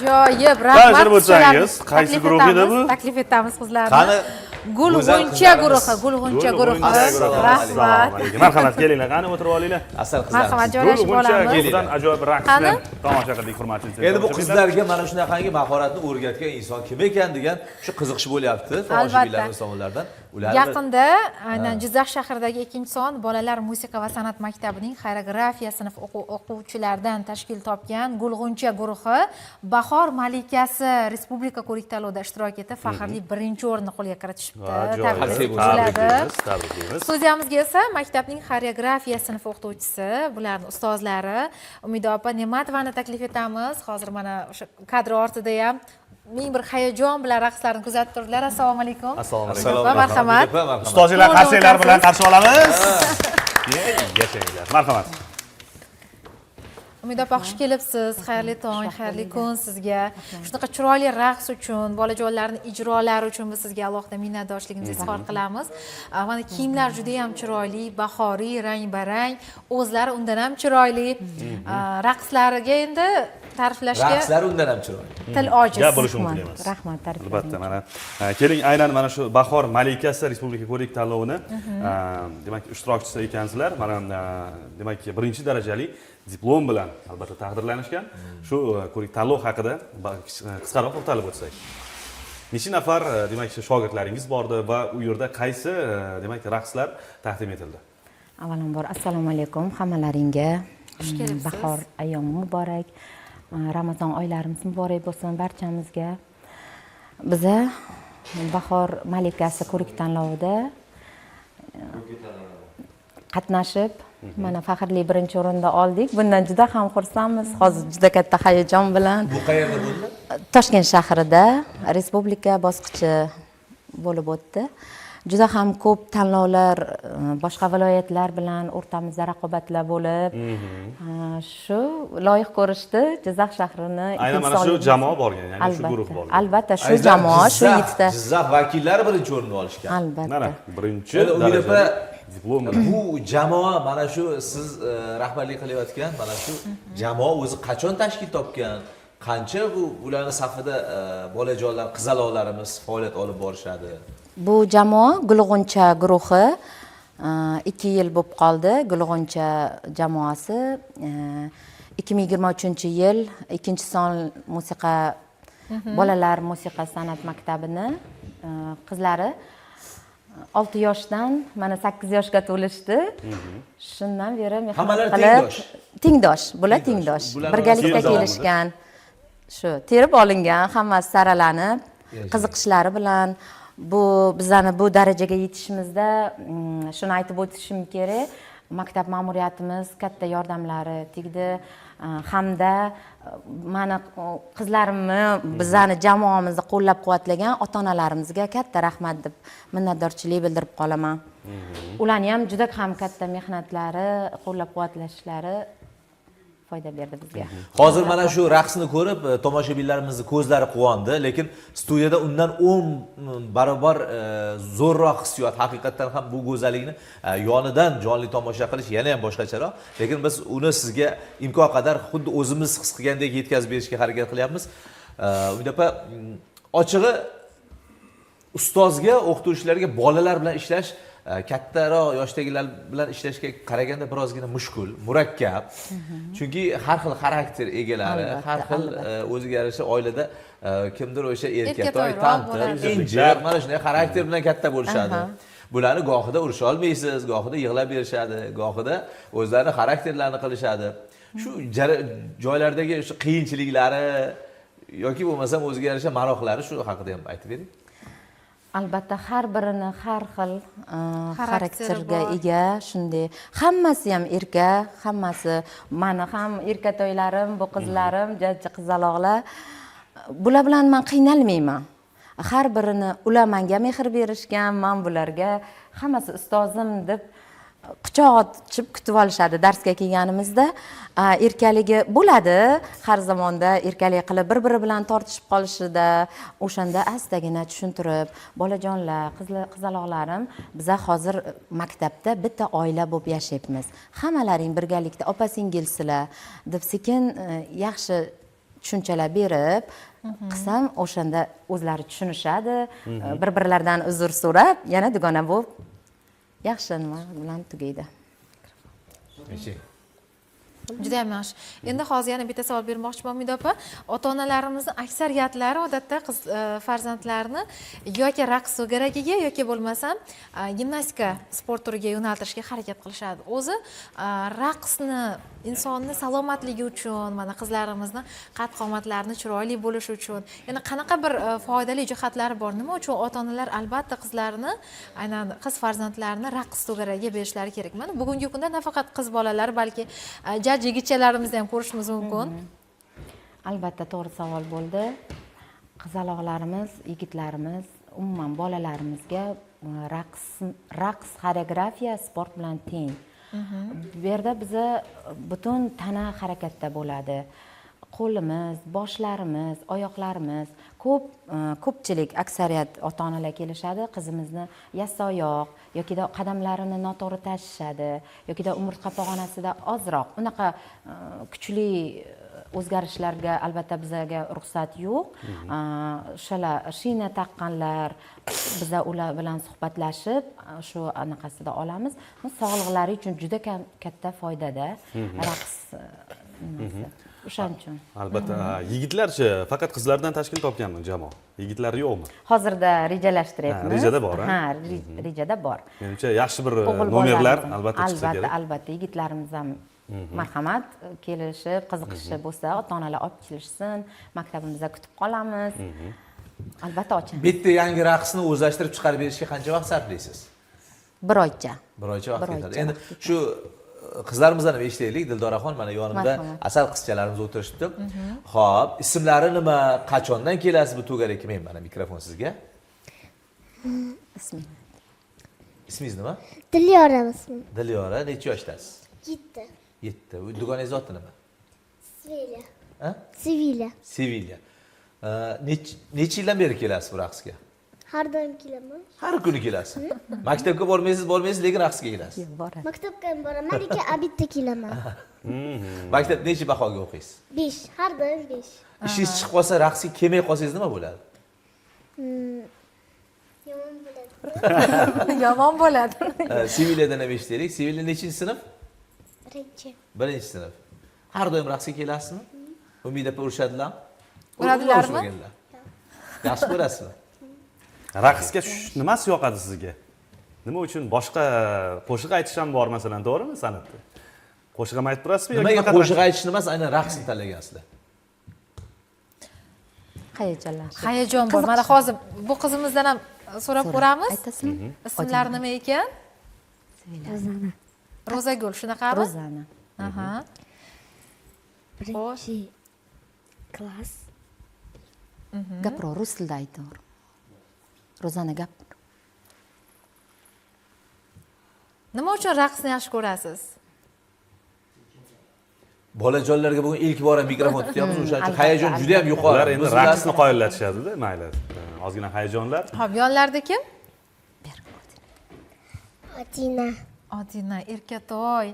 Ajoyib, rahmat. Ta'zir bo'lsangiz, qaysi guruh edi bu? Taklif etamiz qizlarni. Qani Gulg'uncha guruhi. Rahmat. Marhamat, kelinglar, qani o'tirib olinglar. asal qizlar. Marhamat, joylashib olamiz. Guruhdan ajoyib raqsni tomosha qildik, hurmatli Endi bu qizlarga mana shunaqangi mahoratni o'rgatgan inson kim ekan degan shu qiziqish bo'lyapti tomoshabinlarimiz tomonidan. Yaqinda aynan Jizzax shahridagi 2-son bolalar musiqa va san'at maktabining xoreografiya sinf o'quvchilaridan tashkil topgan Gulg'uncha guruhi Bahor malikasi respublika ko'rik-tanlovida ishtirok etib, faxrli birinchi o'rinni qo'lga kiritishibdi. Tabriklaymiz. Studiyamizga esa maktabning xoreografiya sinf o'qituvchisi, bularning ustozlari Umida opa Ne'matovani taklif etamiz. Hozir mana o'sha kadr ortida ham ming bir hayajon bilan raqslarni kuzatib turdilar. Assalomu alaykum. Assalomu alaykum. Marhamat. Ustozlar qarshilar bilan qarshi olamiz. Yashanglar. Marhamat. Umida opa, xush kelibsiz. Xayrli tong, xayrli kun sizga. Shunaqa chiroyli raqs uchun, bolajonlarning ijrolari uchun biz sizga alohida minnatdorligimizni izhor qilamiz. Mana kiyimlar juda ham chiroyli, bahoriy, rang-barang, o'zlari undan ham chiroyli. Raqslariga endi ta'riflashga raqslar undan ham chiroyli. Til ojiz. Gap bo'lishi mumkin emas. Rahmat, ta'rif. Albatta, mana keling, aynan mana shu Bahor malikasi respublika ko'rik tanlovini demak ishtirokchisi ekansizlar. Mana demak birinchi darajali diplom bilan albatta taqdirlanishgan. Shu ko'rik tanlov haqida qisqaroq to'xtalib o'tsak. Necha nafar demak shogirdlaringiz bordi va u yerda qaysi demak raqslar taqdim etildi? Avvalambor assalomu alaykum hammalaringga. Xush kelibsiz. Bahor ayyomi muborak. Ramazon oylarimiz muborak bo'lsin barchamizga. Biza Bahor malikasi ko'rik tanlovida qatnashib, mana faxrli birinchi o'rinda oldik. Bundan juda ham xursandmiz. Hozir juda katta hayajon bilan. Bu qayerda bo'ldi? Toshkent shahrida respublika bosqichi bo'lib o'tdi. Juda ham ko'p tanlovlar, boshqa viloyatlar bilan o'rtamizda raqobatlar bo'lib, shu loyiq ko'rishdi Jizzax shahrini. Aynan mana shu jamoa borgan, ya'ni shu guruh borgan. Albatta, shu jamoa shu yetdi. Jizzax vakillari birinchi o'rinni olishgan. Albatta. Mana birinchi Umida opa, diplom. bu jamoa mana shu siz rahbarlik qilayotgan mana shu jamoa o'zi qachon tashkil topgan? Qancha ularning safida bolajonlar, qizaloqlarimiz faoliyat olib borishadi? Bu jamoa Gulg'uncha guruhi 2 yil bo'lib qoldi. Gulg'uncha jamoasi 2023-yil 2-son musiqa bolalar musiqa san'at maktabini qizlari 6 yoshdan mana 8 yoshga to'lishdi. Shundan beri hammalar tengdosh, bular tengdosh. Birgalikda kelishgan. Shu terib olingan, hammasi saralanib, qiziqishlari bilan bu bizani bu darajaga yetishimizda shuni aytib o'tishim kerak. Maktab ma'muriyatimiz katta yordamlari tegdi hamda mana qizlarimni, bizani jamoamizni qo'llab-quvvatlagan ota-onalarimizga katta rahmat deb minnatdorchilik bildirib qolaman. Ularning ham juda ham katta mehnatlari, qo'llab-quvvatlashlari foyda berdi bizga. Hozir mana shu raqsni ko'rib tomoshabinlarimizning ko'zlari quvondi, lekin studiyada undan 10 barobar zo'rroq hissiyot. Haqiqatan ham bu go'zallikni yonidan jonli tomosha qilish yana ham boshqacharoq, lekin biz uni sizga imkon qadar xuddi o'zimiz his qilgandek yetkazib berishga harakat qilyapmiz. Umida opa, ochig'i ustozga, o'qituvchilarga bolalar bilan ishlash kattaroq yoshdagilar bilan ishlashga qaraganda birozgina mushkul, murakkab. Chunki har xil xarakter egalari, har xil o'ziga yarasha oilada kimdir o'sha erkatoy, tanti, injiq, mana shunday xarakter bilan katta bo'lishadi. Bularni gohida urisha olmaysiz, gohida yig'lab berishadi, gohida o'zlarining xarakterlarini qilishadi. Shu joylardagi o'sha qiyinchiliklari yoki bo'lmasam o'ziga yarasha maroqlari shu haqida ham aytib bering. Albatta har birini har xil xarakterga ega, shunday. Hammasi ham erka, hammasi meni ham erkatoylarim, bu qizlarim, jajji qizaloqlar. Bular bilan men qiynalmayman. Har birini ular menga mehr berishgan, men bularga hammasi ustozim deb quchoq ochib kutib olishadi darsga kelganimizda. Erkaligi bo'ladi, har zamonda erkalik qilib bir-biri bilan tortishib qolishida, o'shanda astagina tushuntirib, bolajonlar, qizaloqlarim, biz hozir maktabda bitta oila bo'lib yashayapmiz. Hammalaring birgalikda opa-singilsizlar deb sekin yaxshi tushunchalar berib qilsam o'shanda o'zlari tushunishadi, bir-birlaridan uzr so'rab yana dugona bo'lib yaxshi nima bilan tugaydi. Juda ham yaxshi. Endi hozir yana bitta savol bermoqchiman Umid opa. Ota-onalarimizni aksariyatlari odatda qiz farzandlarini yoki raqs to'garagiga yoki bo'lmasam gimnastika sport turiga yo'naltirishga harakat qilishadi. O'zi raqsni insonni salomatligi uchun, mana qizlarimizni qad-qomatlarini chiroyli bo'lishi uchun, yana qanaqa bir foydali jihatlari bor? Nima uchun ota-onalar albatta qizlarini, aynan qiz farzandlarini raqs to'garagiga berishlari kerak? Mana bugungi kunda nafaqat qiz bolalar, balki yigitchalarimizni ham ko'rishimiz mumkin. Albatta to'g'ri savol bo'ldi. Qizaloqlarimiz, yigitlarimiz, umuman bolalarimizga raqs xoreografiya sport bilan teng. Bu yerda biza butun tana harakatda bo'ladi. Qo'limiz, boshlarimiz, oyoqlarimiz, ko'pchilik aksariyat ota-onalar kelishadi, qizimizni yassioyoq yoki qadamlarini noto'g'ri tashishadi yoki umurtqa pog'onasida ozroq unaqa kuchli o'zgarishlarga albatta bizga ruxsat yo'q. O'shalar shina taqqanlar biza ular bilan suhbatlashib shu anaqasida olamiz. Sog'liqlari uchun juda katta foydada raqs nimasi. O'shaning uchun. Albatta, yigitlarchi faqat qizlardan tashkil topganmi jamoa? Yigitlar yo'qmi? Hozirda rejalashtiryapmiz. Rejada bor, ha, rejada bor. Menimcha yaxshi bir nomerlar albatta chiqsa kerak. Albatta, yigitlarimiz ham marhamat kelishib, qiziqishi bo'lsa, ota-onalar olib kelishsin, maktabimizda kutib qolamiz. Albatta ochamiz. Bitta yangi raqsni o'zlashtirib chiqarib berishga qancha vaqt sarflaysiz? 1 oycha. 1 oycha vaqt ketadi. Endi shu qizlarimizdan ham eshitaylik. Dildoraxon, mana yonimda asal qizchalarimiz o'tirishibdi. Xo'p, ismlari nima, qachondan kelasiz bu to'garakka? Men mana mikrofon sizga. Ismingiz nima? Dilyora ismim. Dilyora, necha yoshdasiz? 7. 7. Dugonangiz oti nima? Sevilya. Ha? Sevilya. Sevilya. Necha yildan beri kelasiz bu raqsga? Har doim kelaman. Har kuni kelasiz. Maktabga bormaysiz, lekin raqsga kelasiz. Boradi. Maktabga ham boraman, lekin abitda kelaman. Maktabda necha bahoga o'qiysiz? 5. Har doim 5. Ishingiz chiqib qolsa, raqsga kelmay qolsangiz nima bo'ladi? Yomon bo'ladi. Yomon bo'ladi. Sevilyadan ham eshitaylik. Sevilya nechinchi sinf? 1. 1-sinf. Har doim raqsga kelasizmi? Umid opa urishadilar? Uradilarmi? Yaxshi ko'rasizmi? Raqsga nimasi yoqadi sizga? Nima uchun boshqa qo'shiq aytish ham bor masalan, to'g'rimi san'atda? Qo'shiq ham aytib turasizmi yoki Nimaga qo'shiq aytishni emas, aynan raqsni tanlagansizlar? Hayajonlar. Hayajon bor. Mana hozir bu qizimizdan ham so'rab ko'ramiz. Aytasizmi? Ismlari nima ekan? Rozana. Rozagul, shunaqami? Rozana. Aha. 1. klass. Gapiro, rus tilida ayting. Rozana gap. Nima uchun raqsni yaxshi ko'rasiz? Bolajonlarga bugun ilk bora mikrofon tutyapmiz, o'shaning uchun hayajon juda ham yuqori. Ular endi raqsni qoyillatishadi-da, mayli. Ozgina hayajonlar. Xo'p, yonlarda kim? Odina. Odina, Erkatoy.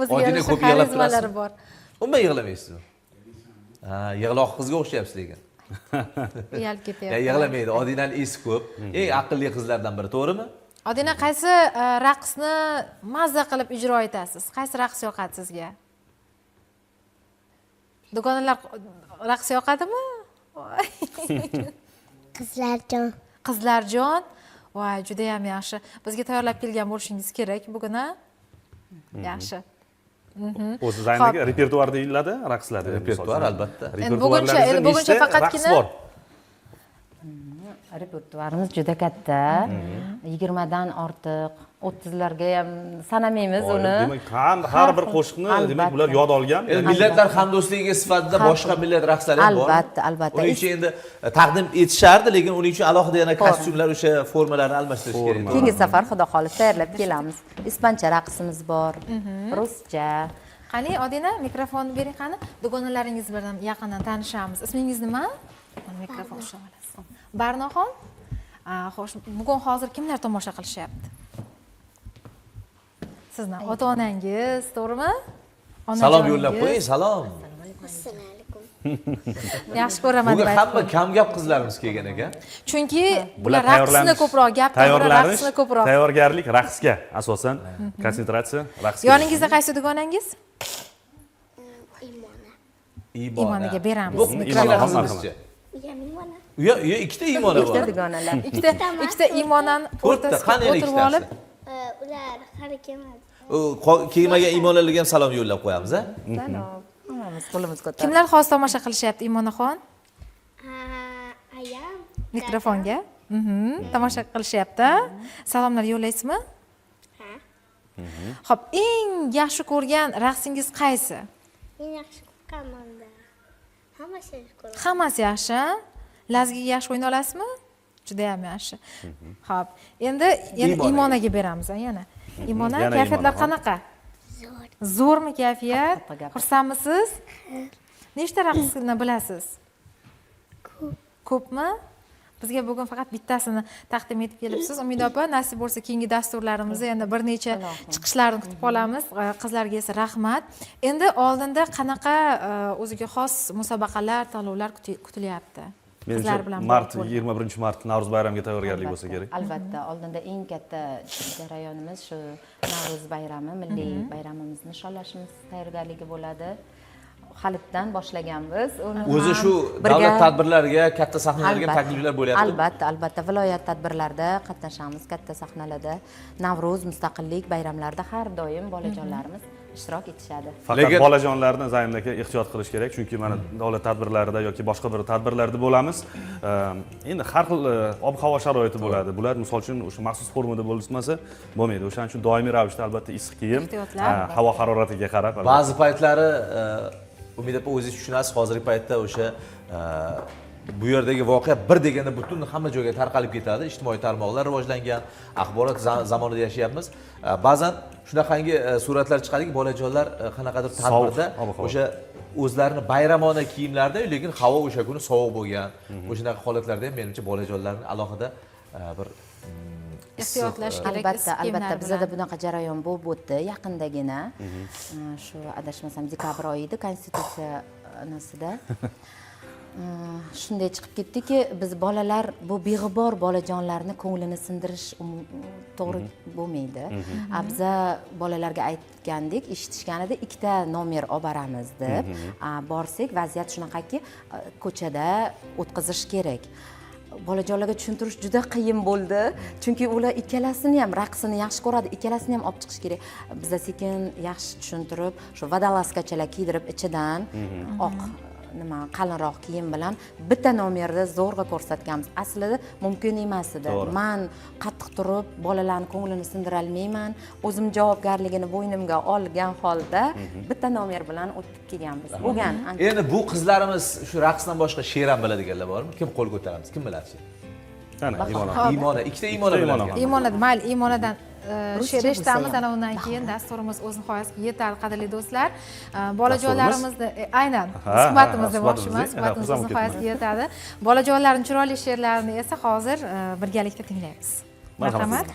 Odina O'ziga ko'p yig'lab xarizmalari bor. Umuman yig'lamaysizmi? Ha, yig'loq qizga o'xshayapsiz lekin. Uyalib Ya ketyapti. yig'lamaydi. Odinaning esi ko'p. Eng aqlli qizlardan biri, to'g'rimi? Odina, qaysi raqsni mazza qilib ijro etasiz? Qaysi raqs yoqadi sizga? Dugonalar raqs yoqadimi? Qizlarjon. Qizlarjon. Voy, juda ham yaxshi. Bizga tayyorlab kelgan bo'lishingiz kerak bugun, ha? Yaxshi. O'zi zaynga repertuar deyiladi, raqslar. Repertuar albatta. Buguncha faqatgina bor. Repertuarimiz juda katta. 20 dan ortiq, 30 larga ham sanamaymiz uni. Demak, har bir qo'shiqni demak ular yod olgan. Millatlar hamdo'stligi sifatida boshqa millat raqslari ham bor. Albatta. Uning uchun endi taqdim etishardi, lekin uning uchun alohida yana kostyumlar, o'sha formalarni almashtirish kerak. Keyingi safar xudo xohlasa tayyorlab kelamiz. Ispancha raqsimiz bor, ruscha. Qani, Odina, mikrofonni bering qani. Dugonalaringiz bilan yaqindan tanishamiz. Ismingiz nima? Mikrofon ushlab olasiz. Barnoxon? Xo'sh, bugun hozir kimlar tomosha qilishyapti? Sizni ota-onangiz, to'g'rimi? Salom yo'llab qo'ying, salom. assalomu alaykum. Yaxshi ko'raman Bugun deb hamma aytdim. kam gap qizlarimiz kelgan ekan. Chunki ular raqsni ko'proq, gapdan ko'ra raqsni ko'proq. tayyorgarlik raqsga asosan, konsentratsiya raqsga. Yoningizda qaysi dugonangiz? Imona. Imonaga beramiz. Bu Mikrofon. ikkala Imona, qizimizchi? Uyam Imona. Uya ikkita imona ikkita bor. dugonalar. Ikkita imonani To'rtta, o'rtasiga qani yana o'tirib olib, ikkitasi? Ular hali kelmadi. Kelmagan imonalarga ham salom yo'llab qo'yamiz, a? Salom. Hammamiz qo'limiz ko'tarib. kimlar xos tomosha qilishyapti Imonaxon? Ayam. Mikrofonga. Tomosha qilishyapti. Salomlar yo'llaysizmi? Ha. Xo'p, eng yaxshi ko'rgan raqsingiz qaysi? Men yaxshi ko'raman-da. Hammasi yaxshi ko'raman. Hammasi yaxshi. Lazgiga yaxshi o'ynay olasizmi? Juda ham yaxshi. Xo'p, endi Imonaga beramiz yana. Imona, Yana kayfiyatlar Imonaxon. qanaqa? Zo'r. Zo'rmi kayfiyat? Qattiq gap. Xursandmisiz? Nechta raqsni bilasiz? Ko'pmi? Bizga bugun faqat bittasini taqdim etib kelibsiz. Umid opa, nasib bo'lsa keyingi dasturlarimizda yana bir necha chiqishlarni kutib qolamiz. Qizlarga esa rahmat. Endi oldinda qanaqa o'ziga xos musobaqalar, tanlovlar kutilyapti? Qizlar bilan mart bog'liq. 21-mart Navro'z bayramiga tayyorgarlik bo'lsa kerak. Albatta, oldinda eng katta jarayonimiz shu Navro'z bayrami, milliy bayramimizni nishonlashimiz tayyorgarligi bo'ladi. Halitdan boshlaganmiz. O'zi shu davlat tadbirlariga, katta sahnalarga takliflar bo'lyapti. Albatta, viloyat tadbirlarida qatnashamiz, katta sahnalarda. Navro'z, mustaqillik bayramlarida har doim bolajonlarimiz ishtirok etishadi. Faqat bolajonlarni Zayn aka ehtiyot qilish kerak, chunki mana davlat tadbirlarida yoki boshqa bir tadbirlarda bo'lamiz. Endi har xil ob-havo sharoiti bo'ladi. Bular misol uchun o'sha maxsus formada bo'lmasa bo'lmaydi. O'shaning uchun doimiy ravishda albatta issiq kiyim, havo haroratiga qarab. Ba'zi paytlari Umid opa o'zingiz tushunasiz, hozirgi paytda o'sha bu yerdagi voqea bir deganda butun hamma joyga tarqalib ketadi. Ijtimoiy tarmoqlar rivojlangan, axborot zamonida yashayapmiz. Ba'zan shunaqangi suratlar chiqadiki, bolajonlar qanaqadir tadbirda o'sha o'zlarini bayramona kiyimlarda, lekin havo o'sha kuni sovuq bo'lgan. O'shanaqa holatlarda ham menimcha bolajonlarning alohida bir ehtiyotlash kerak. Albatta, bizda bunaqa jarayon bo'lib o'tdi yaqindagina. Shu adashmasam dekabr oyida konstitutsiya nasida shunday chiqib ketdiki, biz bolalar bu beg'ubor bolajonlarni ko'nglini sindirish to'g'ri bo'lmaydi. Biza bolalarga aytgandik, eshitishganida ikkita nomer olib boramiz deb. Borsak, vaziyat shunaqaki, ko'chada o'tkazish kerak. Bolajonlarga tushuntirish juda qiyin bo'ldi, chunki ular ikkalasini ham raqsini yaxshi ko'radi, ikkalasini ham olib chiqish kerak. Bizda sekin yaxshi tushuntirib, shu vodolaskachalar kiydirib ichidan oq qalinroq kiyim bilan bitta nomerda zo'rg'a ko'rsatganmiz. Aslida mumkin emas edi. Men qattiq turib bolalarning ko'nglini sindira olmayman. O'zim javobgarligini bo'ynimga olgan holda bitta nomer bilan o'tib kelganmiz. Bo'lgan. Endi bu qizlarimiz shu raqsdan boshqa she'r ham biladiganlar bormi? Kim qo'l ko'taramiz? Kim biladi? Ana Imona. Imona, ikkita Imona bilan. Mayli, Imonadan she'r eshitamiz, ana undan keyin dasturimiz o'z nihoyasiga yetadi, qadrli do'stlar. Bolajonlarimizni aynan suhbatimiz demoqchiman, suhbatimiz o'z nihoyasiga yetadi. Bolajonlarning chiroyli she'rlarini esa hozir birgalikda tinglaymiz. Marhamat.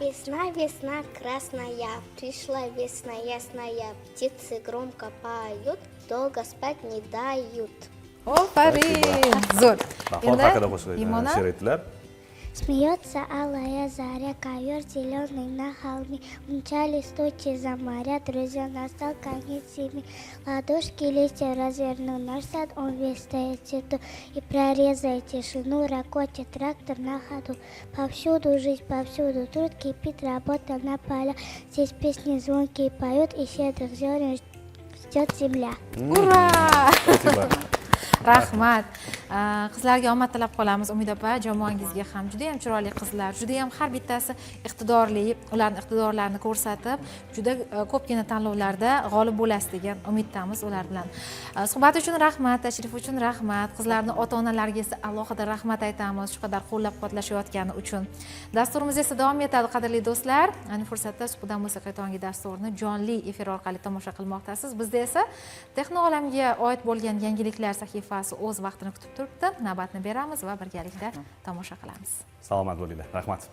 Весна, весна красная, пришла весна ясная, птицы громко поют, долго спать не дают. Ofarin! Zo'r. Bahor haqida qo'shiq she'r aytdilar. Смеется алая заря, ковер зеленый на холме, умчались тучи за моря, друзья, настал конец зимы. Ладошки листья развернул наш сад, он весь стоит в цвету, и прорезая тишину, ракочет трактор на ходу. Повсюду жизнь, повсюду труд, кипит работа на полях, здесь песни звонкие поют, и щедрых зерен ждет земля. Ura! Rahmat. Qizlarga omad tilab qolamiz. Umid opa, jamoangizga ham juda ham chiroyli qizlar, juda ham har bittasi iqtidorli, ularning iqtidorlarini ko'rsatib, juda ko'pgina tanlovlarda g'olib bo'lasiz degan umiddamiz ular bilan. Suhbat uchun rahmat, tashrif uchun rahmat. Qizlarning ota-onalariga esa alohida rahmat aytamiz, shu qadar qo'llab-quvvatlashayotgani uchun. Dasturimiz esa davom etadi, qadrli do'stlar. Ayni fursatda Suhbat musiqiy tongi dasturini jonli efir orqali tomosha qilmoqdasiz. Bizda esa texno olamga oid bo'lgan yangiliklar sahifasi o'z vaqtini kutib turibdi. Navbatni beramiz va birgalikda tomosha qilamiz. Salomat bo'linglar. Rahmat.